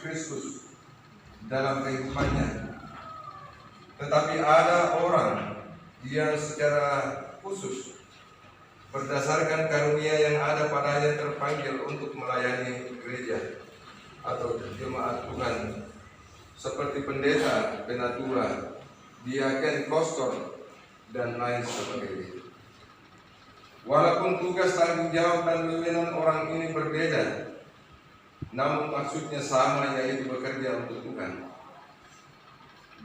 Kristus dalam kehidupannya. Tetapi ada orang yang secara khusus berdasarkan karunia yang ada padanya terpanggil untuk melayani gereja atau jemaat Tuhan, seperti pendeta, penatua, diaken, kostor, dan lain sebagainya. Walaupun tugas, tanggung jawab, dan wewenang orang ini berbeda, namun maksudnya sama, yaitu bekerja untuk Tuhan.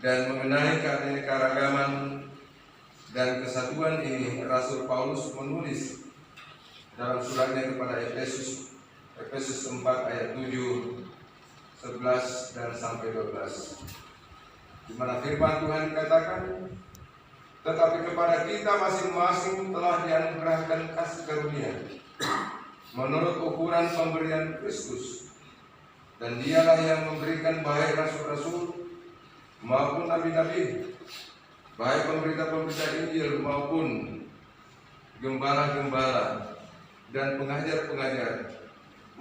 Dan mengenai keanekaragaman dan kesatuan ini, Rasul Paulus menulis dalam suratnya kepada Efesus 4 ayat 7, 11 dan sampai 12, di mana firman Tuhan dikatakan, tetapi kepada kita masing-masing telah dianugerahkan kasih karunia menurut ukuran pemberian Kristus, dan dialah yang memberikan baik rasul-rasul maupun nabi-nabi, baik pemberita-pemberita Injil maupun gembala-gembala dan pengajar-pengajar,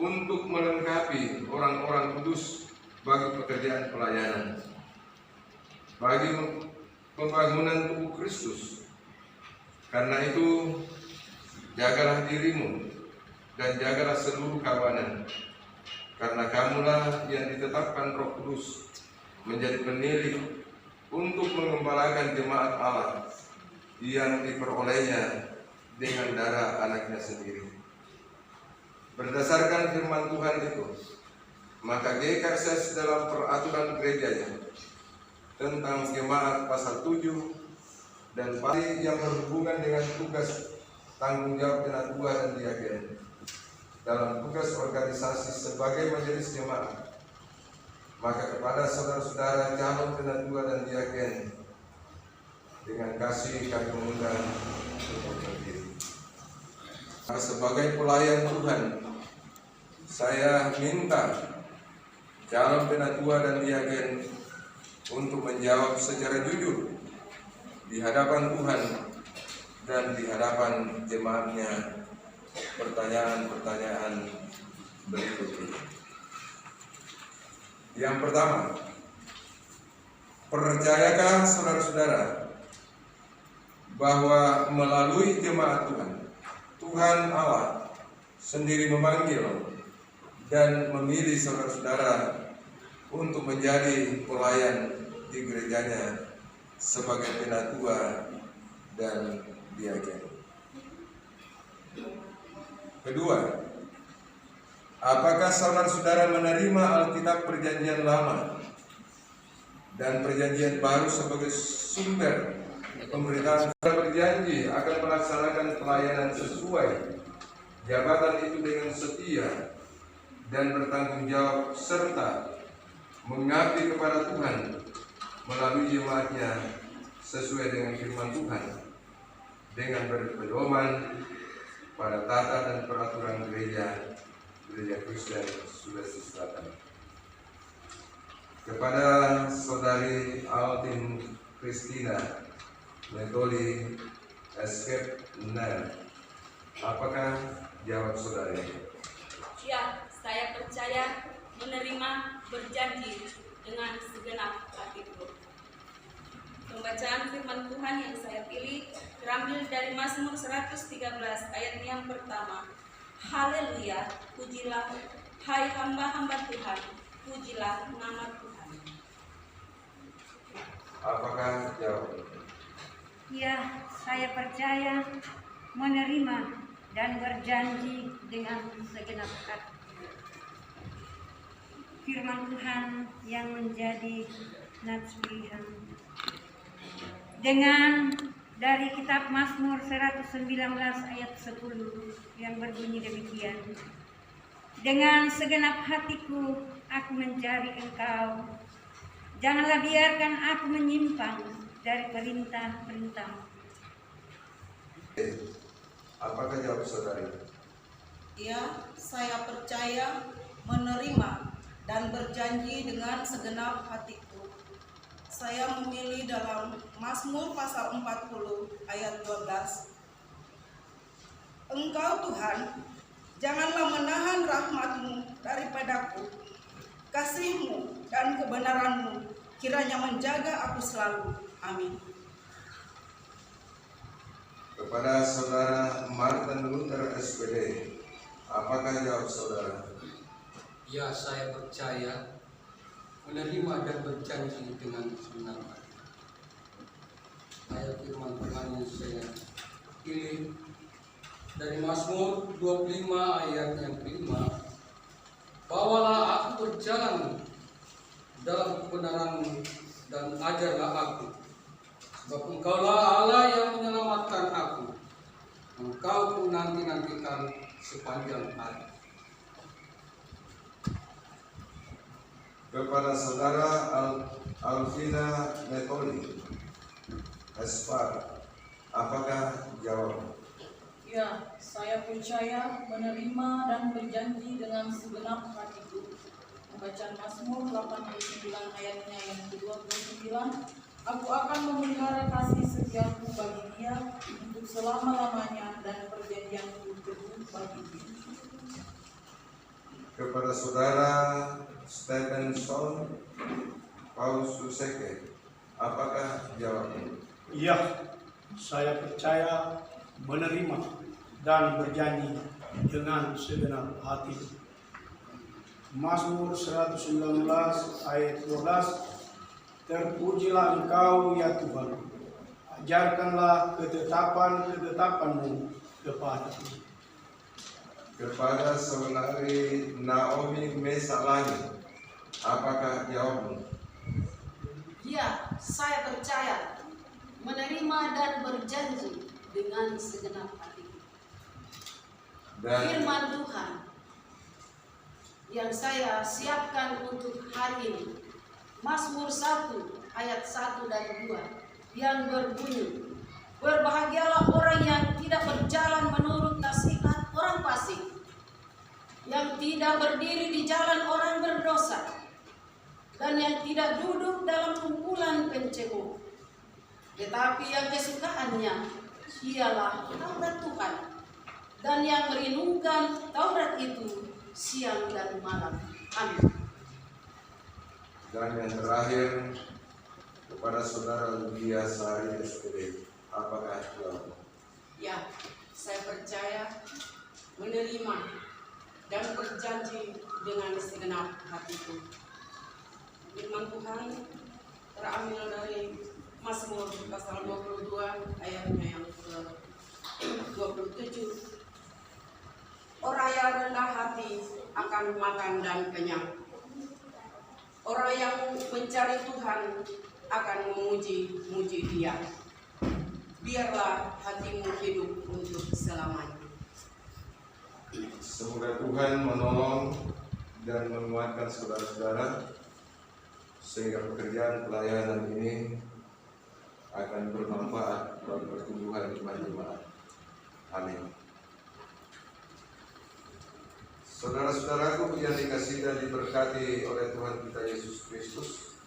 untuk melengkapi orang-orang kudus bagi pekerjaan pelayanan, bagi pembangunan tubuh Kristus. Karena itu, jagalah dirimu dan jagalah seluruh kawanan, karena kamulah yang ditetapkan Roh Kudus menjadi penilik untuk mengembalakan jemaat Allah yang diperolehnya dengan darah anaknya sendiri. Berdasarkan firman Tuhan itu, maka GKSS dalam peraturan gerejanya tentang jemaat pasal 7 dan pasal yang berhubungan dengan tugas, tanggung jawab penatua dan diaken dalam tugas organisasi sebagai majelis jemaat, maka kepada saudara-saudara calon penatua dan diaken, dengan kasih kami mengundang untuk berdiri. Sebagai pelayan Tuhan, saya minta calon penatua dan diaken untuk menjawab secara jujur di hadapan Tuhan dan di hadapan jemaatnya pertanyaan-pertanyaan berikut ini. Yang pertama, percayakah saudara-saudara bahwa melalui jemaat Tuhan, Tuhan Allah sendiri memanggil dan memilih saudara-saudara untuk menjadi pelayan di gerejanya sebagai penatua dan diaken? Kedua, apakah saudara-saudara menerima Alkitab Perjanjian Lama dan Perjanjian Baru sebagai sumber pemberitaan? Saudara berjanji akan melaksanakan pelayanan sesuai jabatan itu dengan setia dan bertanggung jawab, serta mengabdi kepada Tuhan melalui jemaatnya sesuai dengan firman Tuhan, dengan berpedoman pada tata dan peraturan gereja Kristen Sulawesi Selatan. Kepada saudari Altin Christina Metoli Escape Nen, apakah jawab saudari? Ya, saya percaya, menerima, berjanji dengan segenap hatiku. Pembacaan firman Tuhan yang saya pilih terambil dari Mazmur 113 ayat yang pertama. Haleluya, pujilah hai hamba-hamba Tuhan, pujilah nama Tuhan. Apakah jawab? Ya, saya percaya, menerima, dan berjanji dengan segenap hati. Firman Tuhan yang menjadi nats pilihan dengan dari kitab Mazmur 119 ayat 10 yang berbunyi demikian. Dengan segenap hatiku aku mencari Engkau, janganlah biarkan aku menyimpang dari perintah-perintah-Mu. Apakah jawab saudari? Ya, saya percaya, menerima, dan berjanji dengan segenap hatiku. Saya memilih dalam Mazmur pasal 40 ayat 12. Engkau Tuhan, janganlah menahan rahmat-Mu daripadaku, kasih-Mu dan kebenaran-Mu kiranya menjaga aku selalu. Amin. Kepada Saudara Martin Luther SPD, apakah jawab saudara? Ya, saya percaya, menerima dan berjanji dengan segenap hati. Ayat firman Tuhan yang saya pilih dari Mazmur 25 ayat yang kelima. Bawalah aku berjalan dalam kebenaran-Mu dan ajarlah aku. Sebab Engkaulah Allah yang menyelamatkan aku. Engkau ku nanti-nantikan sepanjang hari. Kepada Saudara Alvina Metodi, Aspar, apakah jawab? Ya, saya percaya, menerima dan berjanji dengan segenap hatiku. Pembacaan Mazmur 89 ayatnya yang ke-29. Aku akan memelihara kasih setiaku bagi dia untuk selama-lamanya dan perjanjianku teguh bagi dia. Kepada Saudara Stephenson Paulus Suseke, apakah jawabnya? Iya, saya percaya, menerima dan berjanji dengan segenap hati. Mazmur 119 ayat 12. Terpujilah Engkau ya Tuhan, ajarkanlah ketetapan-ketetapan-Mu kepadaku. Kepada Saudari Naomi Mesalangi, apakah jawabmu? Ya, saya percaya, menerima dan berjanji dengan segenap hati. Dan Firman Tuhan yang saya siapkan untuk hari ini, Mazmur 1 ayat 1 dan 2 yang berbunyi, berbahagialah orang yang tidak berjalan menurut nasihat orang fasik, yang tidak berdiri di jalan orang berdosa, dan yang tidak duduk dalam kumpulan pencemooh, tetapi yang kesukaannya ialah Taurat Tuhan, dan yang merenungkan Taurat itu siang dan malam. Amin. Dan yang terakhir, kepada Saudara Ludia Sari SPD, apakah jawabmu? Ya, saya percaya, menerima dan berjanji dengan segenap hatiku. Firman Tuhan terambil dari Mazmur pasal 22 ayatnya yang ke-27. Orang yang rendah hati akan makan dan kenyang. Orang yang mencari Tuhan akan memuji-muji Dia. Biarlah hatimu hidup untuk selamanya. Semoga Tuhan menolong dan menguatkan saudara-saudara sehingga pekerjaan pelayanan ini akan bermanfaat bagi pertumbuhan jemaat. Amin. Saudara-saudaraku yang dikasihi dan diberkati oleh Tuhan kita Yesus Kristus,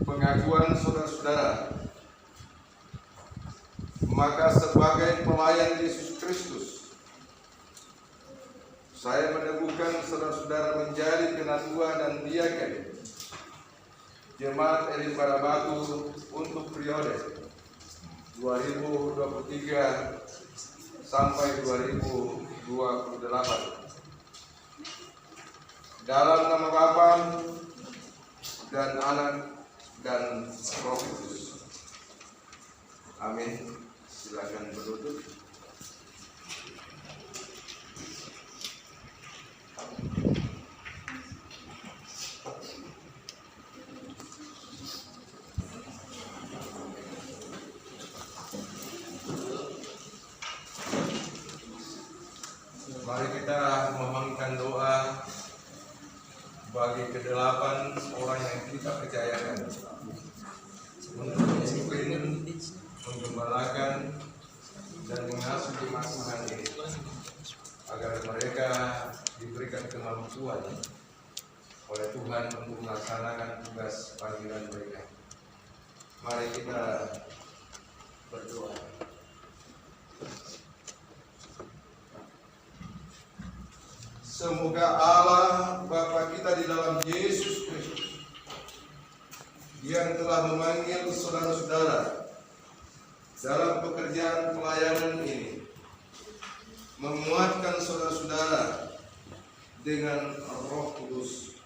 pengakuan saudara-saudara, maka sebagai pelayan Yesus Kristus, saya meneguhkan saudara-saudara menjadi penatua dan diaken Jemaat Elim Barabatu untuk periode 2023 sampai 2028. Dalam nama Bapa dan Anak dan Roh Kudus. Amin. Silakan berlutut. Mari kita memohonkan doa bagi ke-8 orang yang kita percayakan untuk memimpin, menggembalakan dan mengasuh jemaat Tuhan ini, agar mereka diberikan kemampuan oleh Tuhan untuk melaksanakan tugas panggilan mereka. Mari kita berdoa. Semoga Allah Bapa kita di dalam Yesus Kristus yang telah memanggil saudara-saudara dalam pekerjaan pelayanan ini menguatkan saudara-saudara dengan Roh Kudus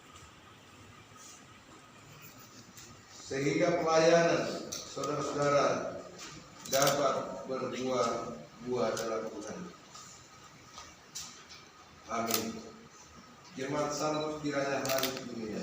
sehingga pelayanan saudara-saudara dapat berbuah-buah dalam Tuhan. Amin. Jemaat sambut kiranya hari dunia.